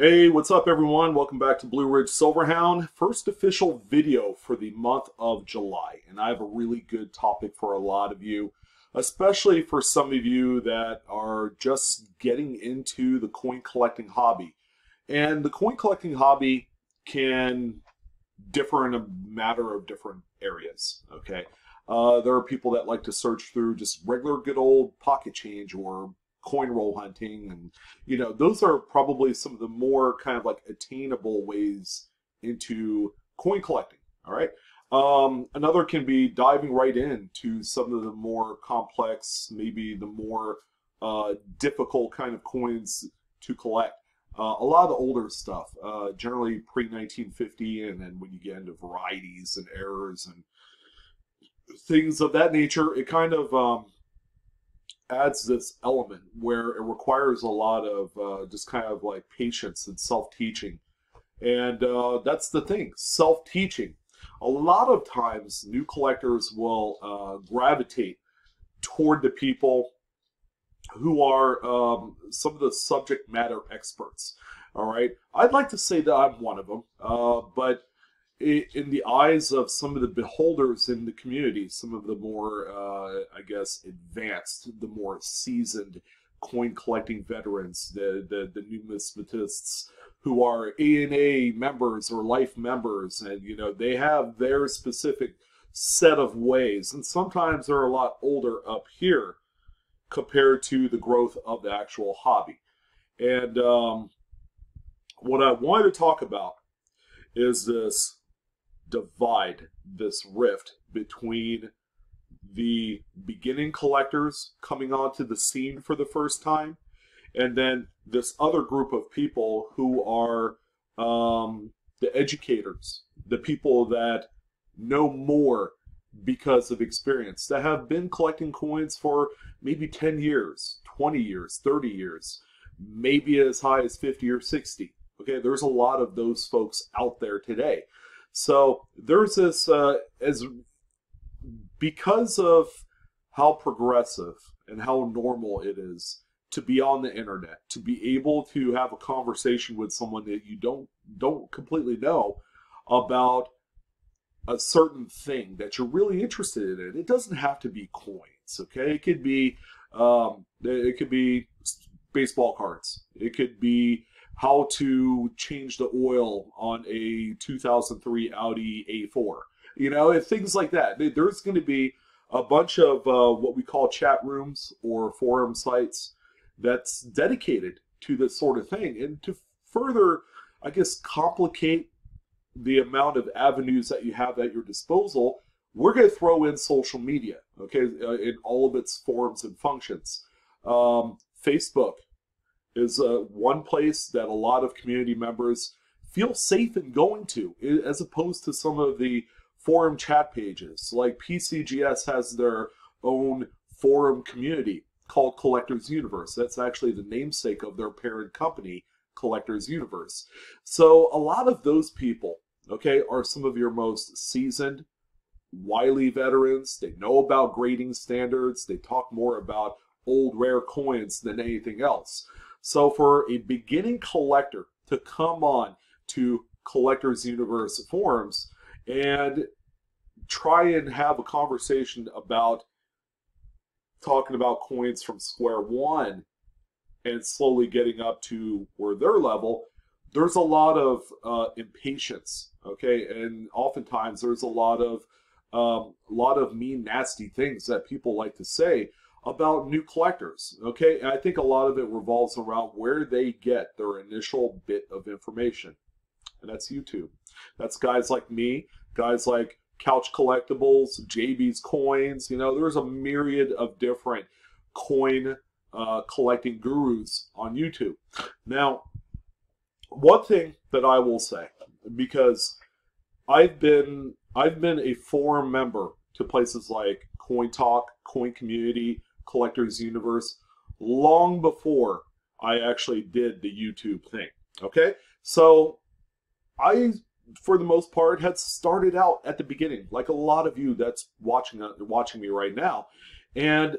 Hey, what's up everyone? Welcome back to Blue Ridge Silverhound. First official video for the month of July. And I have a really good topic for a lot of you, especially for some of you that are just getting into the coin collecting hobby. And the coin collecting hobby can differ in a matter of different areas, okay? There are people that like to search through just regular good old pocket change or coin roll hunting, and those are probably some of the more kind of like attainable ways into coin collecting. All right. Another can be diving right into some of the more complex, maybe the more difficult kind of coins to collect. A lot of the older stuff, generally pre-1950, and then when you get into varieties and errors and things of that nature, it kind of adds this element where it requires a lot of just kind of like patience and self-teaching. And that's the thing, self-teaching. A lot of times new collectors will gravitate toward the people who are some of the subject matter experts. All right, I'd like to say that I'm one of them, but in the eyes of some of the beholders in the community, some of the more, I guess, advanced, the more seasoned coin collecting veterans, the numismatists who are ANA members or life members, and they have their specific set of ways, and sometimes they're a lot older up here compared to the growth of the actual hobby. And what I wanted to talk about is this divide, this rift between the beginning collectors coming onto the scene for the first time, and then this other group of people who are the educators, the people that know more because of experience, that have been collecting coins for maybe 10 years, 20 years, 30 years, maybe as high as 50 or 60. Okay, there's a lot of those folks out there today. So there's this, because of how progressive and how normal it is to be on the internet, to be able to have a conversation with someone that you don't completely know about a certain thing that you're really interested in. It doesn't have to be coins, okay? It could be baseball cards. It could be how to change the oil on a 2003 Audi A4. Things like that. There's going to be a bunch of what we call chat rooms or forum sites that's dedicated to this sort of thing. And to further, I guess, complicate the amount of avenues that you have at your disposal, we're going to throw in social media, okay, in all of its forms and functions. Facebook is one place that a lot of community members feel safe in going to, as opposed to some of the forum chat pages. Like PCGS has their own forum community called Collectors Universe. That's actually the namesake of their parent company, Collectors Universe. So a lot of those people, okay, are some of your most seasoned, wily veterans. They know about grading standards. They talk more about old rare coins than anything else. So for a beginning collector to come on to Collectors Universe forums and try and have a conversation about talking about coins from square one and slowly getting up to where their level, there's a lot of impatience, okay? And oftentimes there's a lot of mean, nasty things that people like to say about new collectors, okay? And I think a lot of it revolves around where they get their initial bit of information, and that's YouTube. That's guys like me, guys like Couch Collectibles, JB's Coins. There's a myriad of different coin collecting gurus on YouTube. Now, one thing that I will say, because I've been a forum member to places like Coin Talk, Coin Community, Collectors Universe, long before I actually did the YouTube thing. Okay, so I, for the most part, had started out at the beginning, like a lot of you that's watching me right now, and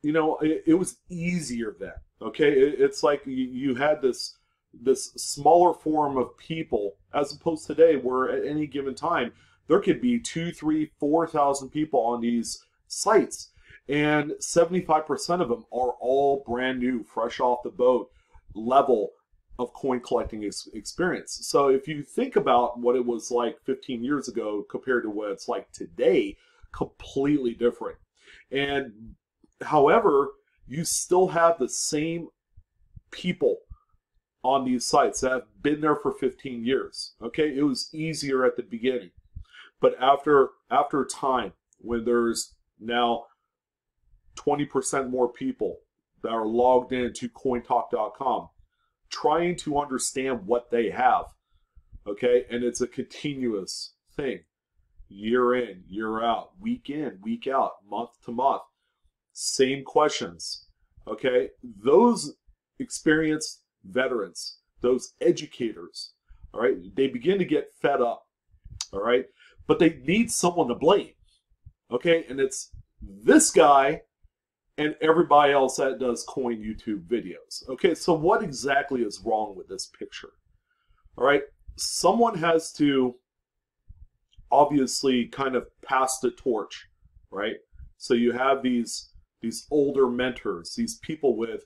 it was easier then. Okay, it's like you had this this smaller form of people, as opposed to today, where at any given time there could be 2, 3, 4,000 people on these sites, and 75% of them are all brand new, fresh off the boat level of coin collecting experience. So if you think about what it was like 15 years ago compared to what it's like today, completely different. And however, you still have the same people on these sites that have been there for 15 years. Okay, it was easier at the beginning, but after time, when there's now 20% more people that are logged into cointalk.com trying to understand what they have, okay, and it's a continuous thing, year in, year out, week in, week out, month to month, same questions, okay. Those experienced veterans, those educators, all right, they begin to get fed up, all right, but they need someone to blame, okay, and it's this guy and everybody else that does coin YouTube videos. Okay, so what exactly is wrong with this picture? All right, someone has to obviously kind of pass the torch, right? So you have these older mentors, these people with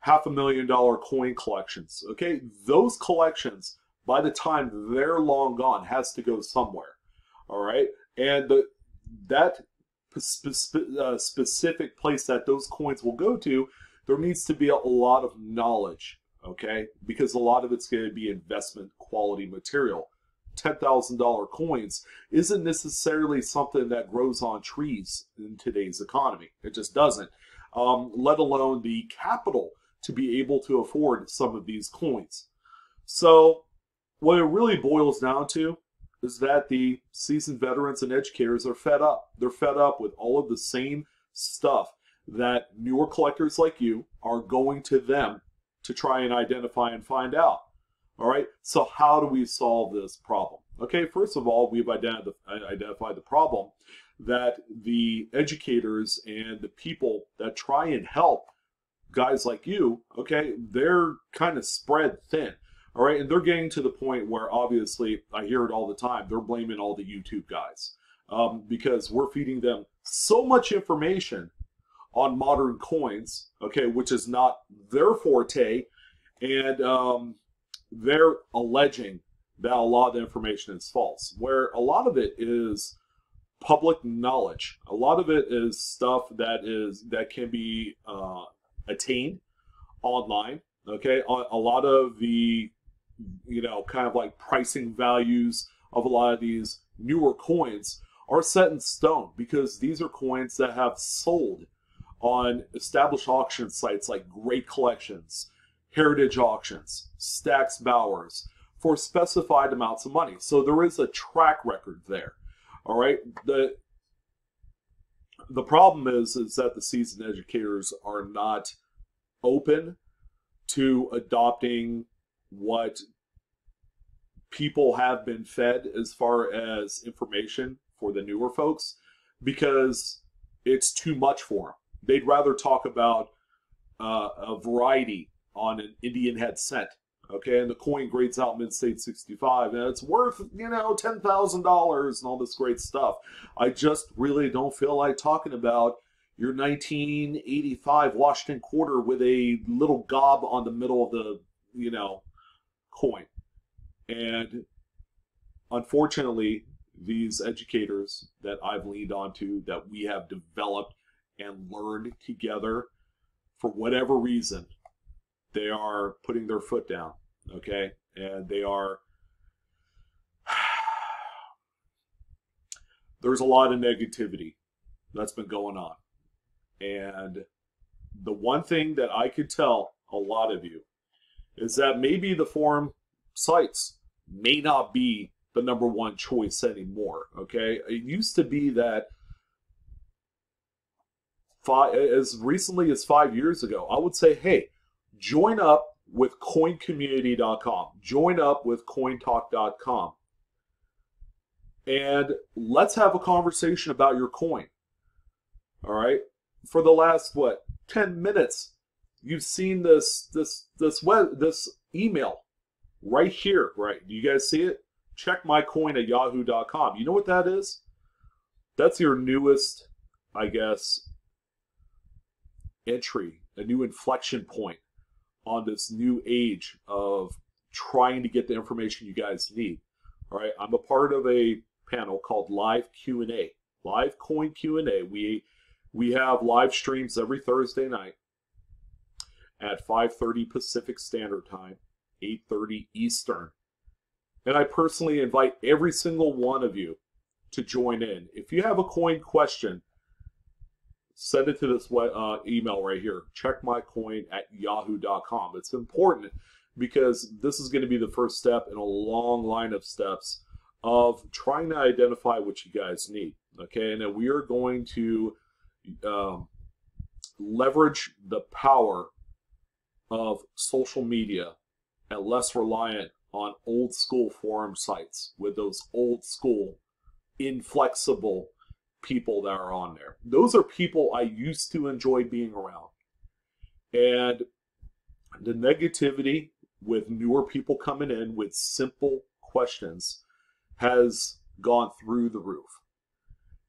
$500,000 coin collections. Okay, those collections, by the time they're long gone, has to go somewhere. All right, and that specific place that those coins will go to, there needs to be a lot of knowledge, okay, because a lot of it's going to be investment quality material. $10,000 coins isn't necessarily something that grows on trees in today's economy. It just doesn't, let alone the capital to be able to afford some of these coins. So what it really boils down to is that the seasoned veterans and educators are fed up. They're fed up with all of the same stuff that newer collectors like you are going to them to try and identify and find out. All right, so how do we solve this problem? Okay, first of all, we've identified the problem that the educators and the people that try and help guys like you, okay, they're kind of spread thin. All right, and they're getting to the point where, obviously, I hear it all the time, they're blaming all the YouTube guys because we're feeding them so much information on modern coins, okay, which is not their forte, and they're alleging that a lot of the information is false, where a lot of it is public knowledge. A lot of it is stuff that can be attained online, okay. A lot of the kind of like pricing values of a lot of these newer coins are set in stone because these are coins that have sold on established auction sites like Great Collections, Heritage Auctions, Stax Bowers, for specified amounts of money. So there is a track record there. All right. The problem is that the seasoned educators are not open to adopting what people have been fed as far as information for the newer folks, because it's too much for them. They'd rather talk about a variety on an Indian head cent, okay, and the coin grades out mid-state 65, and it's worth, $10,000 and all this great stuff. I just really don't feel like talking about your 1985 Washington quarter with a little gob on the middle of the, coin. And unfortunately, these educators that I've leaned onto, that we have developed and learned together, for whatever reason, they are putting their foot down, okay? And they are... There's a lot of negativity that's been going on. And the one thing that I could tell a lot of you is that maybe the forum sites may not be the #1 choice anymore, okay? It used to be that as recently as 5 years ago, I would say, hey, join up with coincommunity.com, join up with cointalk.com, and let's have a conversation about your coin, all right? For the last, 10 minutes, you've seen this email right here, right? Do you guys see it? Check my coin at yahoo.com. You know what that is? That's your newest, I guess, entry, a new inflection point on this new age of trying to get the information you guys need. All right, I'm a part of a panel called Live Q&A, Live Coin Q&A. We have live streams every Thursday night at 5:30 Pacific Standard Time, 8:30 Eastern. And I personally invite every single one of you to join in. If you have a coin question, send it to this email right here, checkmycoin@yahoo.com. It's important because this is going to be the first step in a long line of steps of trying to identify what you guys need. Okay, and then we are going to leverage the power of social media and less reliant on old school forum sites with those old school inflexible people that are on there. Those are people I used to enjoy being around. And the negativity with newer people coming in with simple questions has gone through the roof.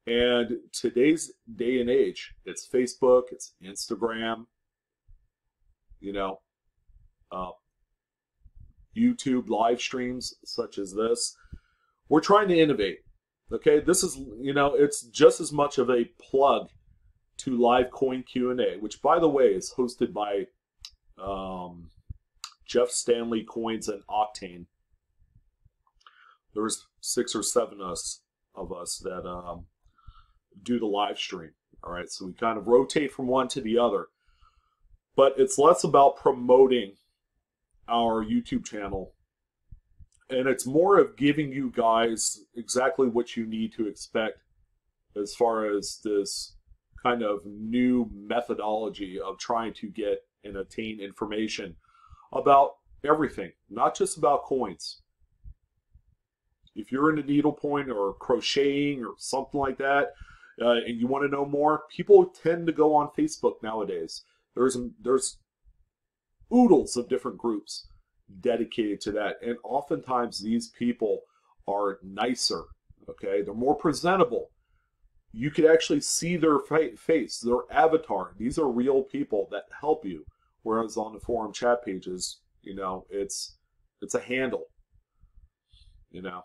And today's day and age, it's Facebook, it's Instagram, you know, YouTube live streams such as this. We're trying to innovate. Okay, this is, you know, it's just as much of a plug to Live Coin Q&A, which, by the way, is hosted by Jeff Stanley Coins and Octane. There's 6 or 7 of us that do the live stream. All right, so we kind of rotate from one to the other. But it's less about promoting our YouTube channel, and it's more of giving you guys exactly what you need to expect as far as this kind of new methodology of trying to get and attain information about everything, not just about coins. If you're into needlepoint or crocheting or something like that, and you want to know more, people tend to go on Facebook nowadays. There's oodles of different groups dedicated to that, and oftentimes these people are nicer. Okay, they're more presentable. You could actually see their face, their avatar. These are real people that help you, whereas on the forum chat pages, you know, it's a handle, you know,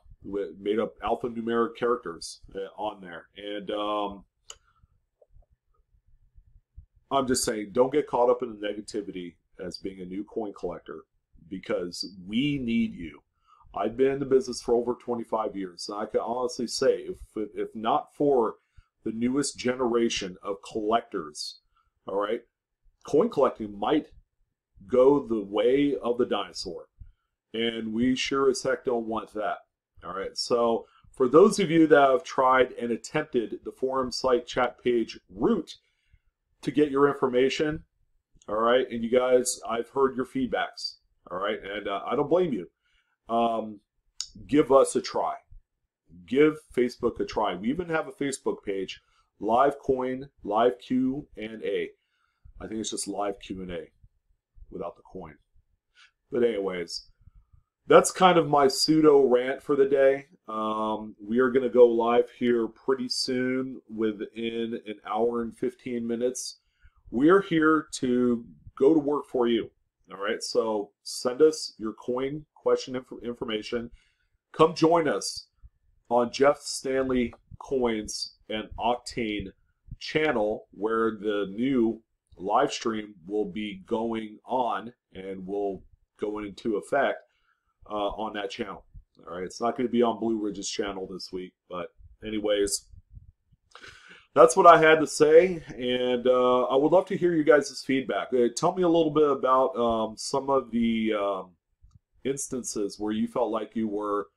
made up alphanumeric characters on there. And I'm just saying, don't get caught up in the negativity as being a new coin collector, because we need you. I've been in the business for over 25 years, and I can honestly say, if not for the newest generation of collectors, all right, coin collecting might go the way of the dinosaur, and we sure as heck don't want that. All right, so for those of you that have tried and attempted the forum site chat page route to get your information, all right, and you guys, I've heard your feedbacks, all right, and I don't blame you. Give us a try. Give Facebook a try. We even have a Facebook page, Live Coin, Live Q&A. I think it's just Live Q&A without the coin. But anyways, that's kind of my pseudo rant for the day. We are going to go live here pretty soon, within an hour and 15 minutes. We're here to go to work for you. All right, so send us your coin question information. Come join us on Jeff Stanley Coins and Octane channel, where the new live stream will be going on and will go into effect on that channel. All right, it's not going to be on Blue Ridge's channel this week, but anyways, that's what I had to say, and I would love to hear you guys' feedback. Tell me a little bit about some of the instances where you felt like you were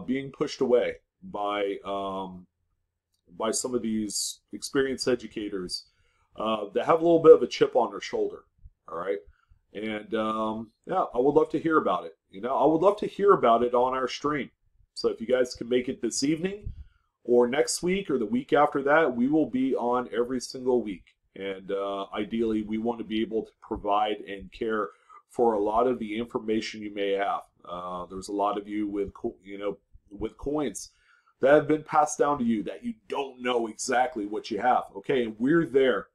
being pushed away by some of these experienced educators that have a little bit of a chip on their shoulder. All right, and yeah, I would love to hear about it. You know, I would love to hear about it on our stream. So if you guys can make it this evening, or next week, or the week after that, we will be on every single week. And ideally, we want to be able to provide and care for a lot of the information you may have. There's a lot of you with, with coins that have been passed down to you that you don't know exactly what you have. Okay, and we're there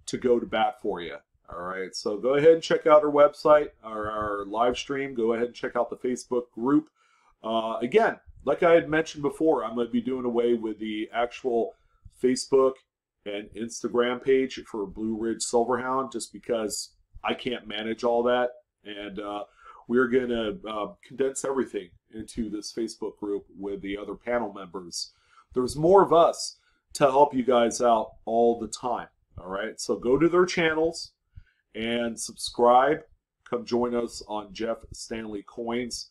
to go to bat for you. All right, so go ahead and check out our website, our live stream. Go ahead and check out the Facebook group. Again, like I had mentioned before, I'm going to be doing away with the actual Facebook and Instagram page for Blue Ridge Silverhound just because I can't manage all that. And we're going to condense everything into this Facebook group with the other panel members. There's more of us to help you guys out all the time. All right, so go to their channels and subscribe. Come join us on Jeff Stanley Coins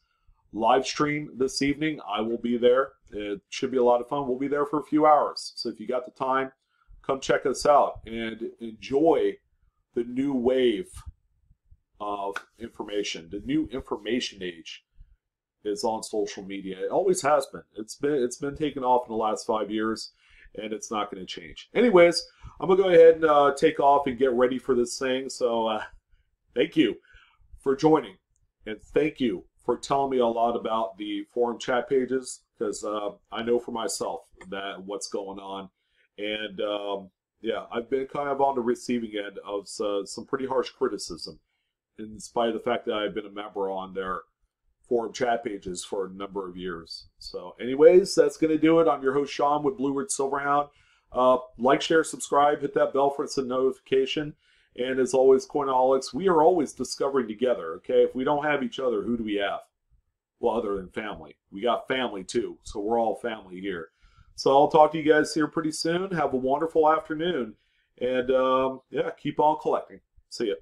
live stream this evening. I will be there. It should be a lot of fun. We'll be there for a few hours. So if you got the time, come check us out and enjoy the new wave of information. The new information age is on social media. It always has been. It's been taken off in the last 5 years, and it's not going to change. Anyways, I'm going to go ahead and take off and get ready for this thing. So thank you for joining, and thank you for telling me a lot about the forum chat pages, because I know for myself that what's going on. And yeah, I've been kind of on the receiving end of some pretty harsh criticism, in spite of the fact that I've been a member on their forum chat pages for a number of years. So anyways, that's going to do it. I'm your host, Sean, with Blue Ridge Silverhound. Like, share, subscribe, hit that bell for instant notification. And as always, Coinaholics, we are always discovering together, okay? If we don't have each other, who do we have? Well, other than family. We got family too, so we're all family here. So I'll talk to you guys here pretty soon. Have a wonderful afternoon. And yeah, keep on collecting. See ya.